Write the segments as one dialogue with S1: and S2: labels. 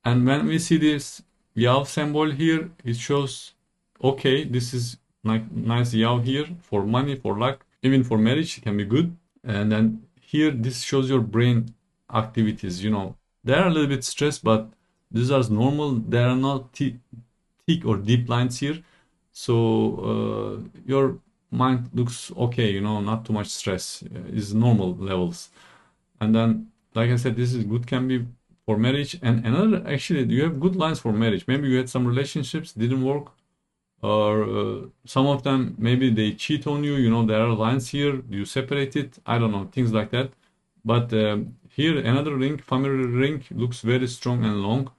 S1: And when we see this yav symbol here, it shows, okay, this is like nice yav here for money, for luck, even for marriage, it can be good. And then here, this shows your brain activities. They are a little bit stressed, but these are normal. There are not thick or deep lines here. So your mind looks okay, not too much stress. Is normal levels. And then, like I said, this is good, can be for marriage. And another, actually, you have good lines for marriage. Maybe you had some relationships, didn't work, or some of them, maybe they cheat on you. There are lines here, you separate it, I don't know, things like that. But here, another ring, family ring, looks very strong and long.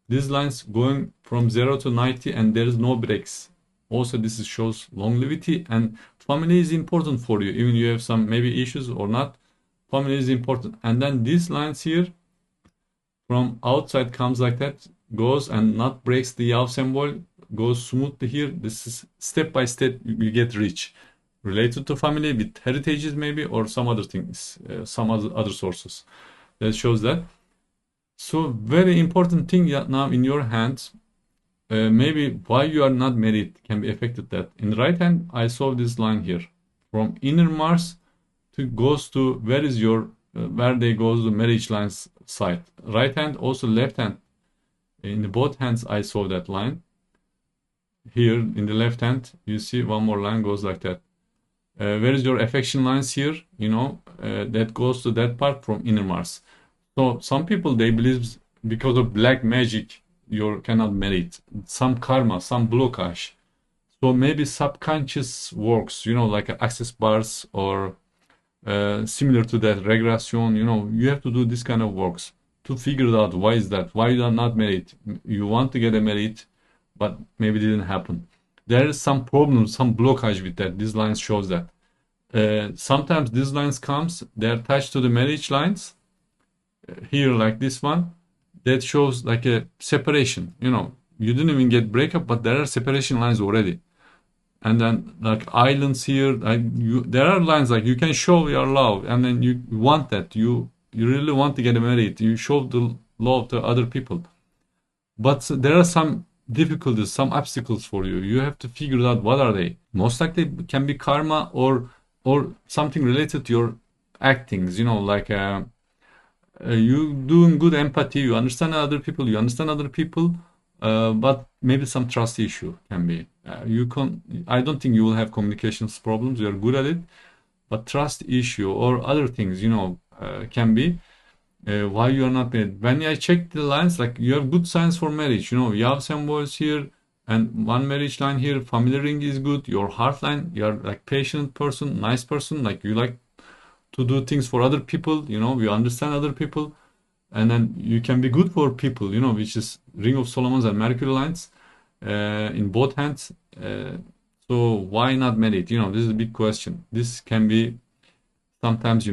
S1: These lines going from 0 to 90, and there is no breaks. Also, this shows longevity, and family is important for you, even you have some maybe issues or not. Family is important. And then these lines here from outside comes like that, goes and not breaks the yav symbol, goes smoothly here. This is step by step you get rich, related to family with heritages maybe, or some other things, some other sources that shows that. So very important thing now in your hands. Maybe why you are not married can be affected that. In the right hand, I saw this line here from inner Mars to goes to where is your where they goes to marriage lines side. Right hand, also left hand. In the both hands, I saw that line. Here in the left hand, you see one more line goes like that. Where is your affection lines here? That goes to that part from inner Mars. So some people, they believe because of black magic you cannot marry it. Some karma, some blockage. So maybe subconscious works, like access bars or similar to that regression. You have to do this kind of works to figure out why is that, why you are not married. You want to get married, but maybe it didn't happen. There is some problem, some blockage with that. These lines shows that. Sometimes these lines comes, they're attached to the marriage lines. Here, like this one, that shows like a separation. You didn't even get breakup, but there are separation lines already. And then like islands here, there are lines like you can show your love, and then you want that. You really want to get married. You show the love to other people, but there are some difficulties, some obstacles for you. You have to figure out what are they. Most likely can be karma or something related to your actings. Like you doing good empathy. You understand other people. You understand other people. But maybe some trust issue can be. You can. I don't think you will have communications problems. You are good at it, but trust issue or other things, can be why you are not married. When I check the lines, like you have good signs for marriage. Yav symbols here and one marriage line here. Family ring is good. Your heart line, you are like patient person, nice person. Like you like to do things for other people. You understand other people, and then you can be good for people, which is Ring of Solomon's and Mercury lines in both hands. So why not married? This is a big question. This can be sometimes,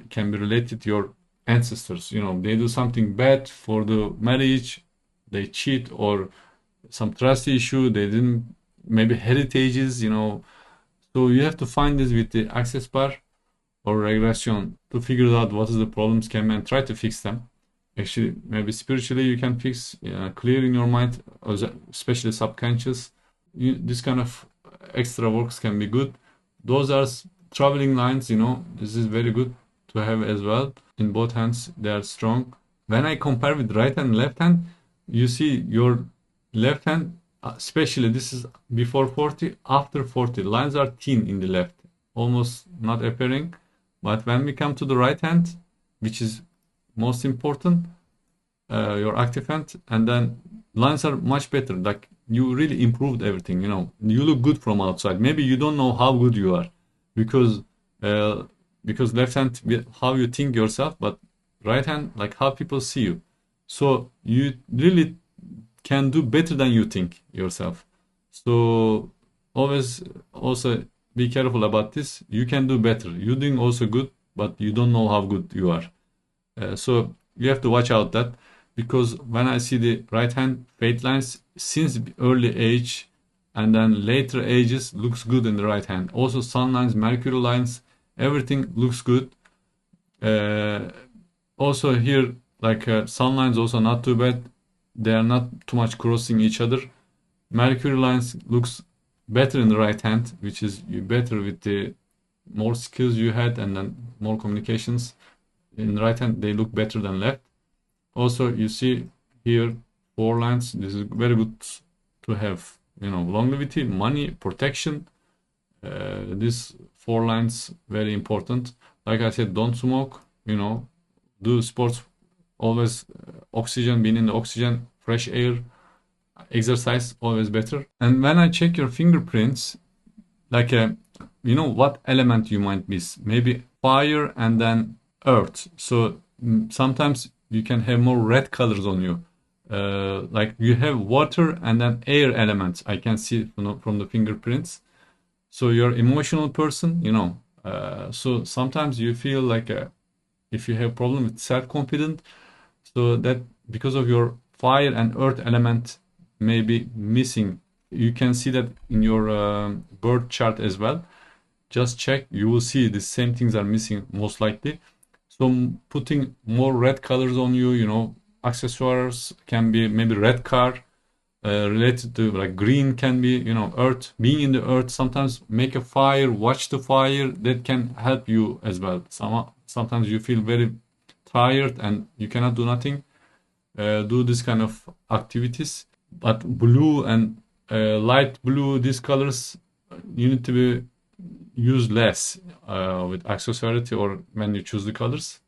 S1: can be related to your ancestors. They do something bad for the marriage, they cheat, or some trust issue. They didn't, maybe heritages. So you have to find this with the access bar or regression to figure out what is the problems can and try to fix them. Actually, maybe spiritually you can fix, clear in your mind, especially subconscious. This kind of extra works can be good. Those are traveling lines. This is very good to have as well. In both hands, they are strong. When I compare with right hand and left hand, you see your left hand, especially this is before 40, after 40. Lines are thin in the left, almost not appearing. But when we come to the right hand, which is most important, your active hand, and then lines are much better. Like you really improved everything. You look good from outside. Maybe you don't know how good you are because left hand how you think yourself, but right hand like how people see you. So you really can do better than you think yourself. So always also be careful about this. You can do better. You're doing also good, but you don't know how good you are. So you have to watch out that, because when I see the right hand fate lines since early age and then later ages looks good in the right hand. Also sun lines, Mercury lines, everything looks good. Also here like sun lines also not too bad. they are not too much crossing each other. Mercury lines looks better in the right hand, which is better with the more skills you had and then more communications. In the right hand, they look better than left. Also, you see here 4 lines. This is very good to have, longevity, money, protection. These 4 lines very important. Like I said, don't smoke. Do sports. Always oxygen, being in the oxygen, fresh air, exercise, always better. And when I check your fingerprints, like what element you might miss? Maybe fire and then earth. So sometimes you can have more red colors on you. Like you have water and then air elements. I can see from the fingerprints. So you're emotional person, so sometimes you feel like if you have problem with self-confidence, so that because of your fire and earth element may be missing. You can see that in your birth chart as well. Just check, you will see the same things are missing most likely. So putting more red colors on you, accessories can be maybe red car, related to like green can be, earth, being in the earth, sometimes make a fire, watch the fire, that can help you as well. Sometimes you feel very tired and you cannot do nothing, do this kind of activities. But blue and light blue, these colors, you need to be use less with accessory or when you choose the colors.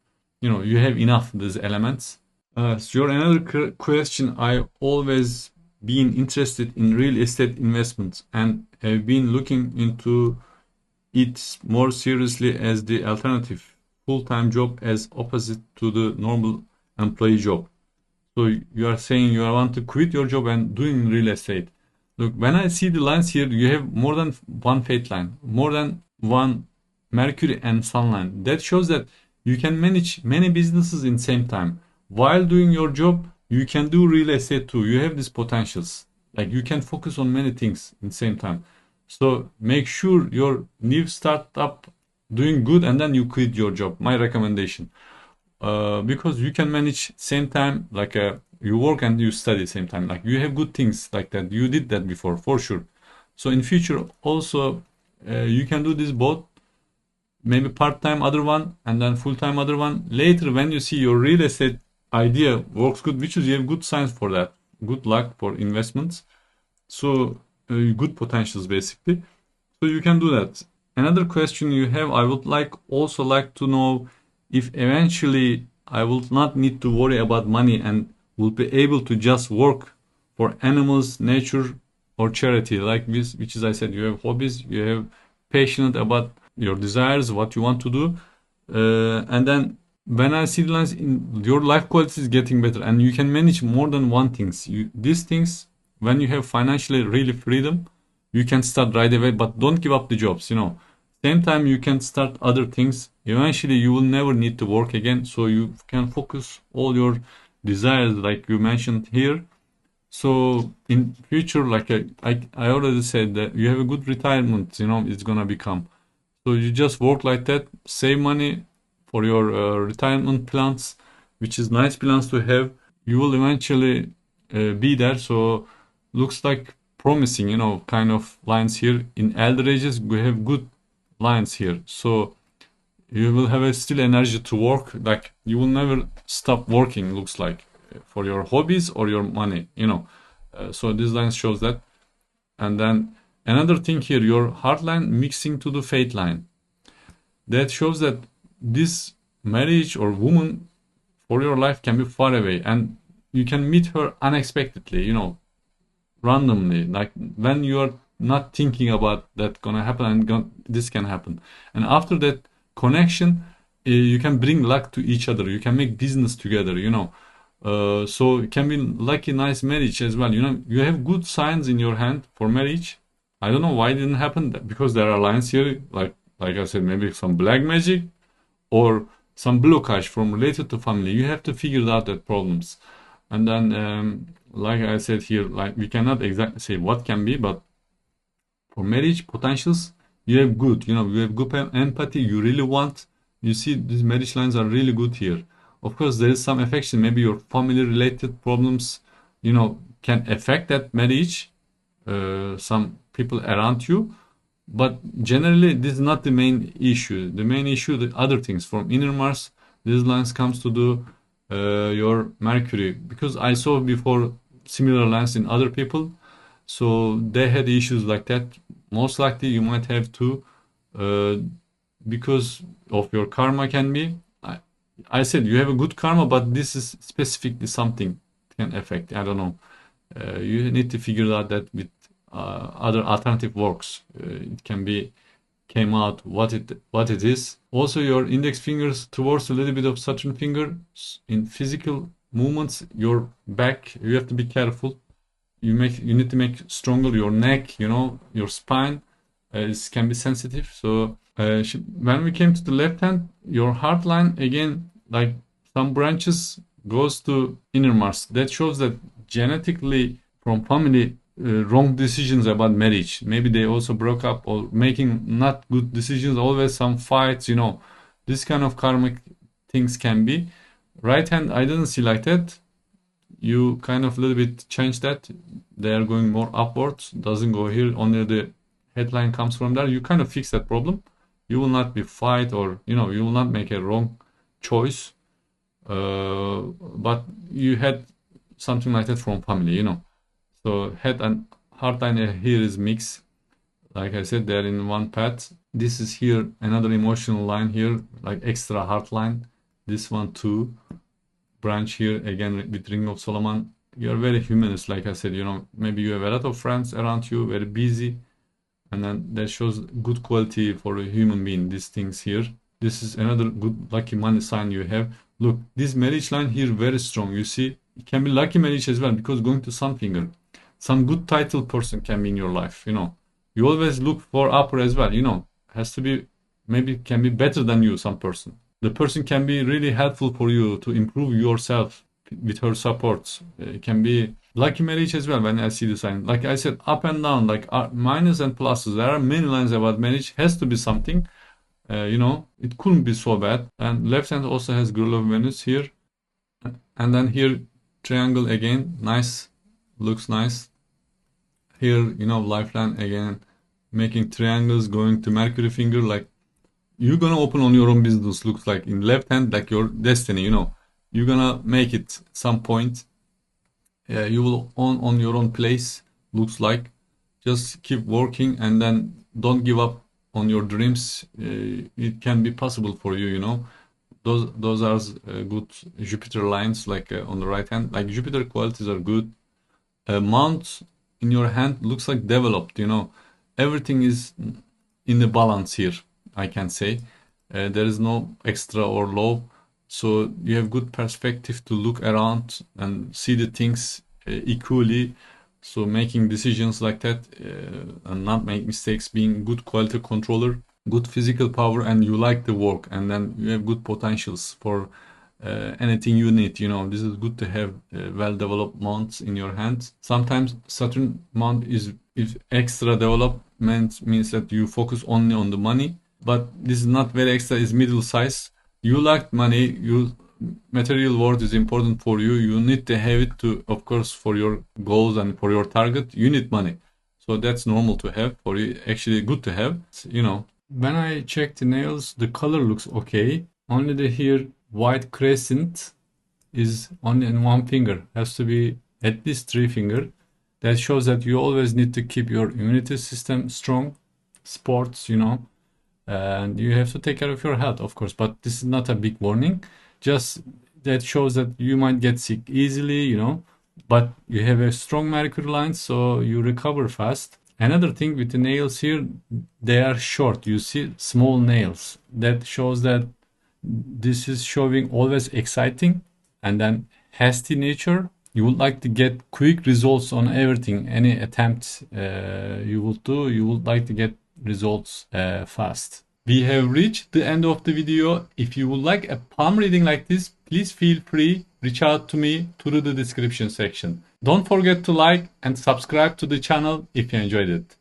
S1: You have enough these elements. So your another question, I always been interested in real estate investments and have been looking into it more seriously as the alternative full-time job as opposite to the normal employee job. So you are saying you want to quit your job and doing real estate. Look, when I see the lines here, you have more than one fate line, more than one Mercury and Sun line. That shows that you can manage many businesses in same time. While doing your job, you can do real estate too. You have these potentials. Like you can focus on many things in the same time. So make sure your new startup doing good and then you quit your job. My recommendation. Because you can manage same time, like you work and you study same time. Like you have good things like that. You did that before for sure. So in future also you can do this both. Maybe part-time other one and then full-time other one. Later when you see your real estate idea works good, which is you have good signs for that, good luck for investments, so good potentials basically, so you can do that. Another question you have, I would also like to know if eventually I will not need to worry about money and will be able to just work for animals, nature, or charity, like this, which is I said, you have hobbies, you have passionate about your desires, what you want to do, and then when I see the lines in your life quality is getting better and you can manage more than one things. These things, when you have financially really freedom, you can start right away, but don't give up the jobs, Same time you can start other things. Eventually you will never need to work again, so you can focus all your desires like you mentioned here. So in future, like I already said that you have a good retirement, it's gonna become. So you just work like that, save money for your retirement plans, which is nice plans to have. You will eventually be there. So looks like promising, kind of lines here. In elder ages, we have good lines here. So you will have a still energy to work. Like you will never stop working, looks like, for your hobbies or your money. So this line shows that. And then another thing here, your heart line mixing to the fate line. That shows that this marriage or woman for your life can be far away and you can meet her unexpectedly, randomly, like when you are not thinking about that gonna happen and this can happen. And after that connection, you can bring luck to each other. You can make business together. So it can be lucky, nice marriage as well. You have good signs in your hand for marriage. I don't know why it didn't happen, because there are lines here, like I said, maybe some black magic or some blockage from related to family. You have to figure out that problems. And then, like I said here, like we cannot exactly say what can be, but for marriage potentials, you have good, you have good empathy, you really want, you see these marriage lines are really good here. Of course, there is some affection, maybe your family related problems, can affect that marriage, some people around you. But generally, this is not the main issue. The main issue, the other things from inner Mars, these lines comes to do your Mercury. Because I saw before similar lines in other people, so they had issues like that. Most likely, you might have to, uh, because of your karma can be. I said you have a good karma, but this is specifically something can affect. I don't know. You need to figure out that with other alternative works. It can be came out what it is. Also, your index fingers towards a little bit of Saturn finger in physical movements. Your back, you have to be careful. You need to make stronger your neck. Your spine can be sensitive. So when we came to the left hand, your heart line again, like some branches goes to inner Mars. That shows that genetically from family wrong decisions about marriage. Maybe they also broke up or making not good decisions. Always some fights. This kind of karmic things can be. Right hand, I didn't see like that. You kind of a little bit change that. They are going more upwards. Doesn't go here. Only the headline comes from there. You kind of fix that problem. You will not be fight or you will not make a wrong choice. But you had something like that from family. So head and heart line here is mixed. Like I said, they're in one path. This is here another emotional line here, like extra heart line. This one too. Branch here again with Ring of Solomon. You're very humanist, like I said. Maybe you have a lot of friends around you, very busy, and then that shows good quality for a human being. These things here. This is another good lucky money sign you have. Look, this marriage line here very strong. You see, it can be lucky marriage as well because going to sun finger. Some good title person can be in your life. You always look for upper as well. Has to be maybe can be better than you. Some person. The person can be really helpful for you to improve yourself with her support. It can be lucky marriage as well. When I see the sign, like I said, up and down, like minus and pluses. There are many lines about marriage. Has to be something. It couldn't be so bad. And left hand also has girl of Venus here, and then here triangle again. Nice, looks nice. Here, lifeline again, making triangles going to Mercury finger. Like you're gonna open on your own business. Looks like in left hand, like your destiny. You're gonna make it at some point. You will own on your own place. Looks like just keep working and then don't give up on your dreams. It can be possible for you. Those are good Jupiter lines, like on the right hand. Like Jupiter qualities are good. Mount in your hand looks like developed. Everything is in the balance here. I can say there is no extra or low, so you have good perspective to look around and see the things equally. So making decisions like that and not make mistakes, being good quality controller, good physical power, and you like the work, and then you have good potentials for anything you need. This is good to have well-developed mounts in your hands. Sometimes Saturn mount is extra development means that you focus only on the money, but this is not very extra. Is middle size. You like money. Material world is important for you. You need to have it to, of course, for your goals and for your target. You need money, so that's normal to have for you. Actually, good to have. When I check the nails, the color looks okay. Only the here white crescent is only in one finger. Has to be at least 3 finger. That shows that you always need to keep your immunity system strong. Sports, and you have to take care of your health, of course. But this is not a big warning. Just that shows that you might get sick easily, but you have a strong Mercury line, so you recover fast. Another thing with the nails here, they are short. You see small nails. That shows that this is showing always exciting and then hasty nature. You would like to get quick results on everything. Any attempt you will do, you would like to get results fast. We have reached the end of the video. If you would like a palm reading like this, please feel free, reach out to me through the description section. Don't forget to like and subscribe to the channel if you enjoyed it.